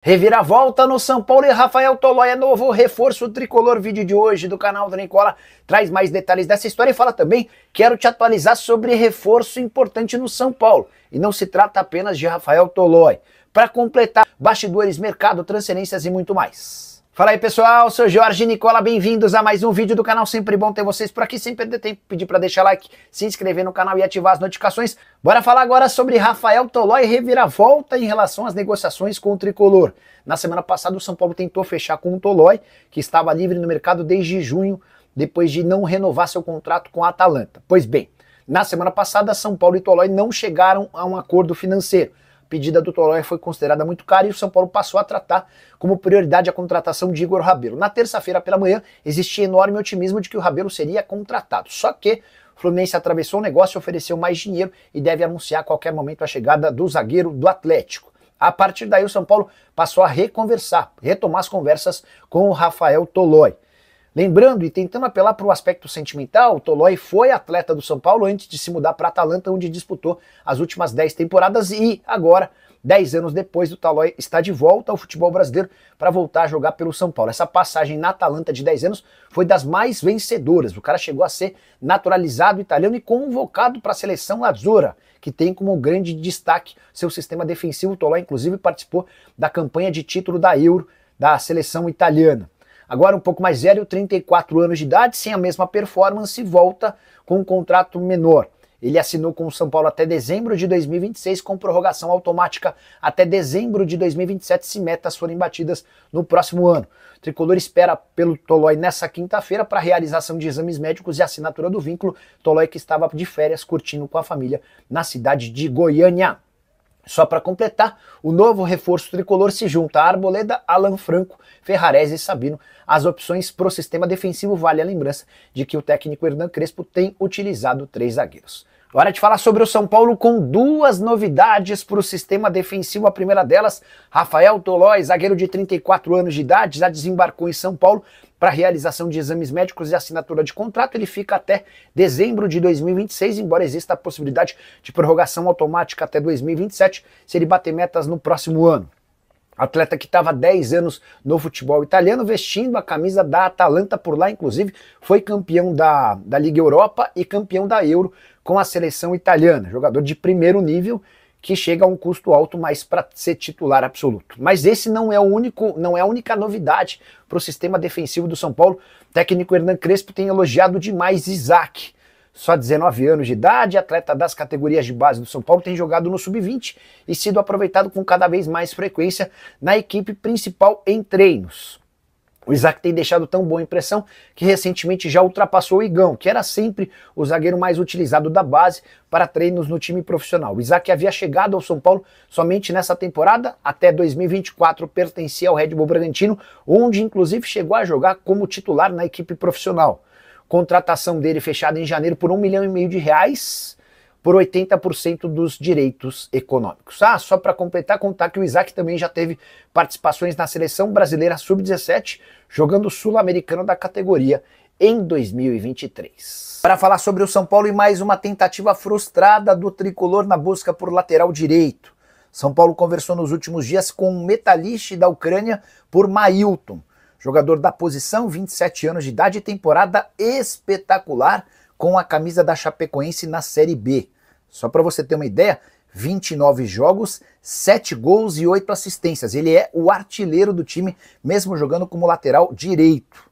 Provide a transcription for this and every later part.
Reviravolta no São Paulo e Rafael Tolói é novo reforço tricolor. Vídeo de hoje do canal do Nicola traz mais detalhes dessa história e fala também, quero te atualizar sobre reforço importante no São Paulo. E não se trata apenas de Rafael Tolói. Para completar, bastidores, mercado, transferências e muito mais. Fala aí pessoal, sou Jorge Nicola, bem-vindos a mais um vídeo do canal, sempre bom ter vocês por aqui, sem perder tempo, pedir para deixar like, se inscrever no canal e ativar as notificações. Bora falar agora sobre Rafael Tolói reviravolta em relação às negociações com o tricolor. Na semana passada o São Paulo tentou fechar com o Tolói, que estava livre no mercado desde junho, depois de não renovar seu contrato com a Atalanta. Pois bem, na semana passada São Paulo e Tolói não chegaram a um acordo financeiro. A pedida do Tolói foi considerada muito cara e o São Paulo passou a tratar como prioridade a contratação de Igor Rabelo. Na terça-feira pela manhã existia enorme otimismo de que o Rabelo seria contratado, só que o Fluminense atravessou o negócio, ofereceu mais dinheiro e deve anunciar a qualquer momento a chegada do zagueiro do Atlético. A partir daí o São Paulo passou a retomar as conversas com o Rafael Tolói. Lembrando e tentando apelar para o aspecto sentimental, o Tolói foi atleta do São Paulo antes de se mudar para a Atalanta, onde disputou as últimas 10 temporadas e agora, 10 anos depois, o Tolói está de volta ao futebol brasileiro para voltar a jogar pelo São Paulo. Essa passagem na Atalanta de 10 anos foi das mais vencedoras. O cara chegou a ser naturalizado italiano e convocado para a seleção Azzurra, que tem como grande destaque seu sistema defensivo. O Tolói, inclusive, participou da campanha de título da Euro da seleção italiana. Agora um pouco mais velho, 34 anos de idade, sem a mesma performance, volta com um contrato menor. Ele assinou com o São Paulo até dezembro de 2026, com prorrogação automática até dezembro de 2027, se metas forem batidas no próximo ano. O tricolor espera pelo Tolói nessa quinta-feira para a realização de exames médicos e assinatura do vínculo. Tolói que estava de férias curtindo com a família na cidade de Goiânia. Só para completar, o novo reforço tricolor se junta a Arboleda, Alan Franco, Ferrarese e Sabino. As opções para o sistema defensivo, vale a lembrança de que o técnico Hernan Crespo tem utilizado 3 zagueiros. Hora de falar sobre o São Paulo com 2 novidades para o sistema defensivo. A primeira delas, Rafael Tolói, zagueiro de 34 anos de idade, já desembarcou em São Paulo para a realização de exames médicos e assinatura de contrato. Ele fica até dezembro de 2026, embora exista a possibilidade de prorrogação automática até 2027, se ele bater metas no próximo ano. Atleta que estava há 10 anos no futebol italiano, vestindo a camisa da Atalanta por lá, inclusive foi campeão da Liga Europa e campeão da Euro com a seleção italiana. Jogador de primeiro nível que chega a um custo alto, mas para ser titular absoluto. Mas esse não é a única novidade para o sistema defensivo do São Paulo. O técnico Hernan Crespo tem elogiado demais Isaac. Só 19 anos de idade, atleta das categorias de base do São Paulo, tem jogado no sub-20 e sido aproveitado com cada vez mais frequência na equipe principal em treinos. O Isaac tem deixado tão boa impressão que recentemente já ultrapassou o Igão, que era sempre o zagueiro mais utilizado da base para treinos no time profissional. O Isaac havia chegado ao São Paulo somente nessa temporada, até 2024 pertencia ao Red Bull Bragantino, onde inclusive chegou a jogar como titular na equipe profissional. Contratação dele fechada em janeiro por R$1,5 milhão, por 80% dos direitos econômicos. Só para completar, contar que o Isaac também já teve participações na seleção brasileira sub-17, jogando sul-americano da categoria em 2023. Para falar sobre o São Paulo e mais uma tentativa frustrada do tricolor na busca por lateral direito. São Paulo conversou nos últimos dias com o Metalist da Ucrânia por Mailton. Jogador da posição, 27 anos de idade, temporada espetacular com a camisa da Chapecoense na Série B. Só para você ter uma ideia, 29 jogos, 7 gols e 8 assistências. Ele é o artilheiro do time, mesmo jogando como lateral direito.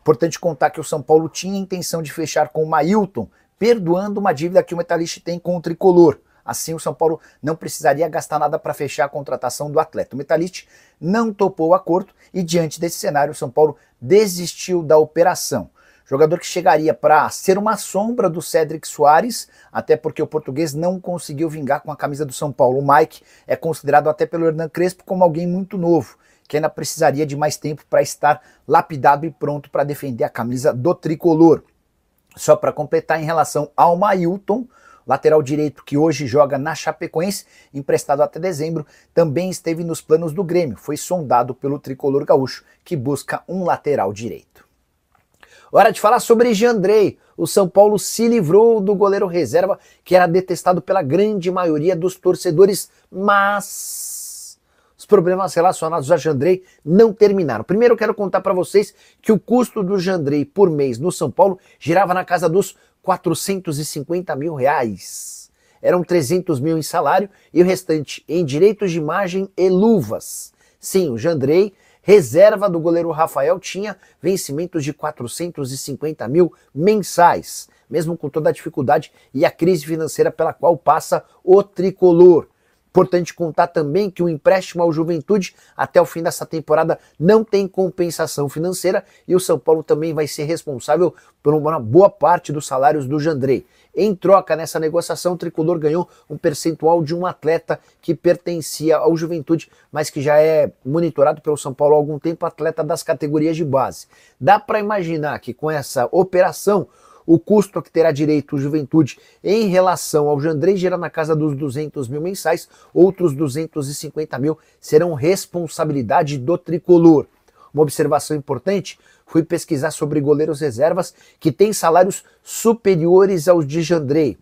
Importante contar que o São Paulo tinha a intenção de fechar com o Mailton, perdoando uma dívida que o Metalist tem com o tricolor. Assim, o São Paulo não precisaria gastar nada para fechar a contratação do atleta. O Metalist não topou o acordo e, diante desse cenário, o São Paulo desistiu da operação. Jogador que chegaria para ser uma sombra do Cédric Soares, até porque o português não conseguiu vingar com a camisa do São Paulo. O Mike é considerado até pelo Hernan Crespo como alguém muito novo, que ainda precisaria de mais tempo para estar lapidado e pronto para defender a camisa do tricolor. Só para completar, em relação ao Mailton, lateral direito que hoje joga na Chapecoense, emprestado até dezembro, também esteve nos planos do Grêmio. Foi sondado pelo tricolor gaúcho, que busca um lateral direito. Hora de falar sobre Jandrei. O São Paulo se livrou do goleiro reserva, que era detestado pela grande maioria dos torcedores, mas os problemas relacionados a Jandrei não terminaram. Primeiro eu quero contar para vocês que o custo do Jandrei por mês no São Paulo girava na casa dos 450 mil reais. Eram 300 mil em salário e o restante em direitos de imagem e luvas. Sim, o Jandrei, reserva do goleiro Rafael, tinha vencimentos de 450 mil mensais, mesmo com toda a dificuldade e a crise financeira pela qual passa o tricolor. Importante contar também que o empréstimo ao Juventude até o fim dessa temporada não tem compensação financeira e o São Paulo também vai ser responsável por uma boa parte dos salários do Jandrei. Em troca, nessa negociação, o tricolor ganhou um percentual de um atleta que pertencia ao Juventude, mas que já é monitorado pelo São Paulo há algum tempo, atleta das categorias de base. Dá para imaginar que com essa operação, o custo a que terá direito o Juventude em relação ao Jandrei gira na casa dos 200 mil mensais, outros 250 mil serão responsabilidade do tricolor. Uma observação importante, fui pesquisar sobre goleiros reservas que têm salários superiores aos de Jandrei.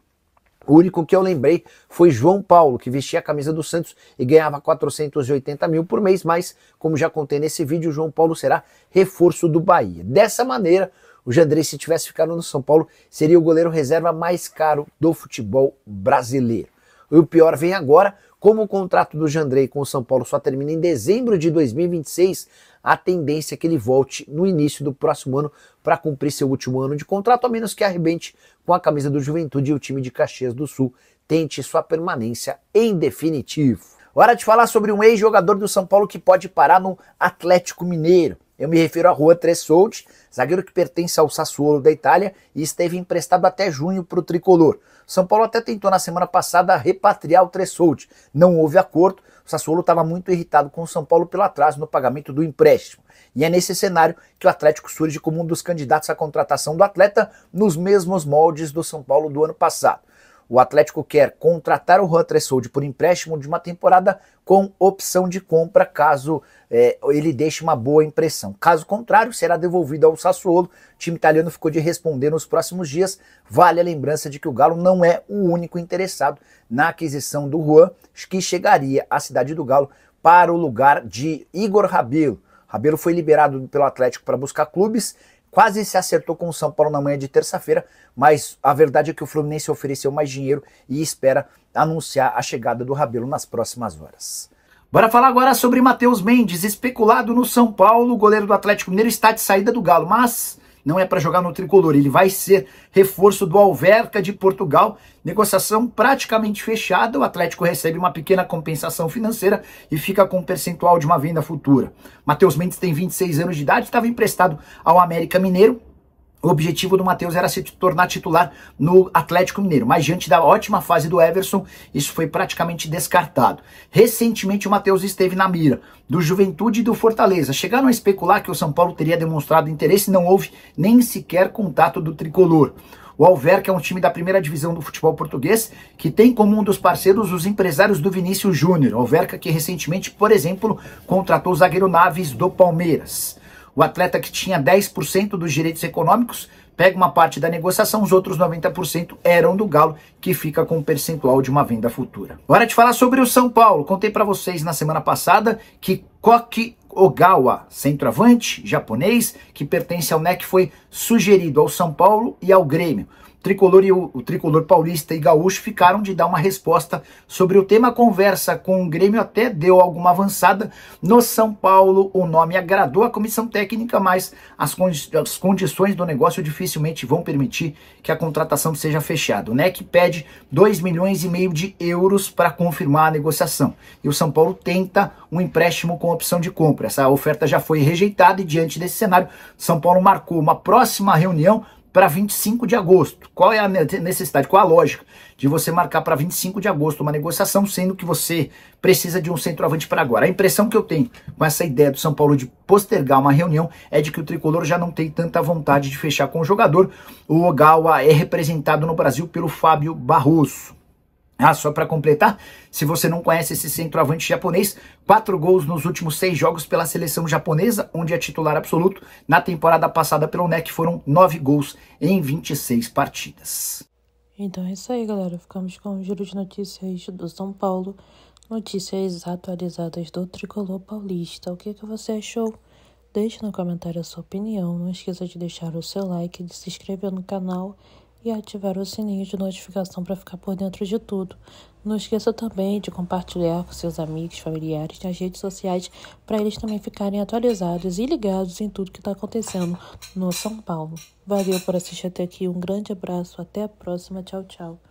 O único que eu lembrei foi João Paulo, que vestia a camisa do Santos e ganhava 480 mil por mês, mas, como já contei nesse vídeo, o João Paulo será reforço do Bahia. Dessa maneira, o Jandrei, se tivesse ficado no São Paulo, seria o goleiro reserva mais caro do futebol brasileiro. E o pior vem agora, como o contrato do Jandrei com o São Paulo só termina em dezembro de 2026, a tendência é que ele volte no início do próximo ano para cumprir seu último ano de contrato, a menos que arrebente com a camisa do Juventude e o time de Caxias do Sul tente sua permanência em definitivo. Hora de falar sobre um ex-jogador do São Paulo que pode parar no Atlético Mineiro. Eu me refiro a Juan Tressoldi, zagueiro que pertence ao Sassuolo da Itália e esteve emprestado até junho para o tricolor. São Paulo até tentou na semana passada repatriar o Tressoldi. Não houve acordo, o Sassuolo estava muito irritado com o São Paulo pelo atraso no pagamento do empréstimo. E é nesse cenário que o Atlético surge como um dos candidatos à contratação do atleta nos mesmos moldes do São Paulo do ano passado. O Atlético quer contratar o Juan Tressoldi por empréstimo de uma temporada com opção de compra caso ele deixe uma boa impressão. Caso contrário, será devolvido ao Sassuolo. O time italiano ficou de responder nos próximos dias. Vale a lembrança de que o Galo não é o único interessado na aquisição do Juan, que chegaria à cidade do Galo para o lugar de Igor Rabelo. Rabelo foi liberado pelo Atlético para buscar clubes. Quase se acertou com o São Paulo na manhã de terça-feira, mas a verdade é que o Fluminense ofereceu mais dinheiro e espera anunciar a chegada do Rabelo nas próximas horas. Bora falar agora sobre Matheus Mendes, especulado no São Paulo. O goleiro do Atlético Mineiro está de saída do Galo, mas não é para jogar no tricolor. Ele vai ser reforço do Alverca de Portugal. Negociação praticamente fechada. O Atlético recebe uma pequena compensação financeira e fica com um percentual de uma venda futura. Matheus Mendes tem 26 anos de idade, estava emprestado ao América Mineiro. O objetivo do Matheus era se tornar titular no Atlético Mineiro, mas diante da ótima fase do Everson, isso foi praticamente descartado. Recentemente o Matheus esteve na mira do Juventude e do Fortaleza. Chegaram a especular que o São Paulo teria demonstrado interesse e não houve nem sequer contato do tricolor. O Alverca é um time da primeira divisão do futebol português que tem como um dos parceiros os empresários do Vinícius Júnior. O Alverca que recentemente, por exemplo, contratou o zagueiro Naves do Palmeiras. O atleta que tinha 10% dos direitos econômicos pega uma parte da negociação, os outros 90% eram do Galo, que fica com um percentual de uma venda futura. Hora de falar sobre o São Paulo. Contei para vocês na semana passada que Koki Ogawa, centroavante japonês, que pertence ao NEC, foi sugerido ao São Paulo e ao Grêmio. O tricolor paulista e gaúcho ficaram de dar uma resposta sobre o tema. A conversa com o Grêmio até deu alguma avançada. No São Paulo, o nome agradou a comissão técnica, mas as condições do negócio dificilmente vão permitir que a contratação seja fechada. O NEC pede 2,5 milhões de euros para confirmar a negociação. E o São Paulo tenta um empréstimo com opção de compra. Essa oferta já foi rejeitada e, diante desse cenário, São Paulo marcou uma próxima reunião para 25 de agosto. Qual é a necessidade, qual a lógica de você marcar para 25 de agosto uma negociação, sendo que você precisa de um centroavante para agora? A impressão que eu tenho com essa ideia do São Paulo de postergar uma reunião é de que o tricolor já não tem tanta vontade de fechar com o jogador. O Ogawa é representado no Brasil pelo Fábio Barroso. Só para completar, se você não conhece esse centroavante japonês, 4 gols nos últimos 6 jogos pela seleção japonesa, onde é titular absoluto. Na temporada passada pelo NEC foram 9 gols em 26 partidas. Então é isso aí, galera. Ficamos com um giro de notícias do São Paulo notícias atualizadas do Tricolor Paulista. O que você achou? Deixe no comentário a sua opinião. Não esqueça de deixar o seu like, de se inscrever no canal e ativar o sininho de notificação para ficar por dentro de tudo. Não esqueça também de compartilhar com seus amigos, familiares nas redes sociais para eles também ficarem atualizados e ligados em tudo que está acontecendo no São Paulo. Valeu por assistir até aqui. Um grande abraço. Até a próxima. Tchau, tchau.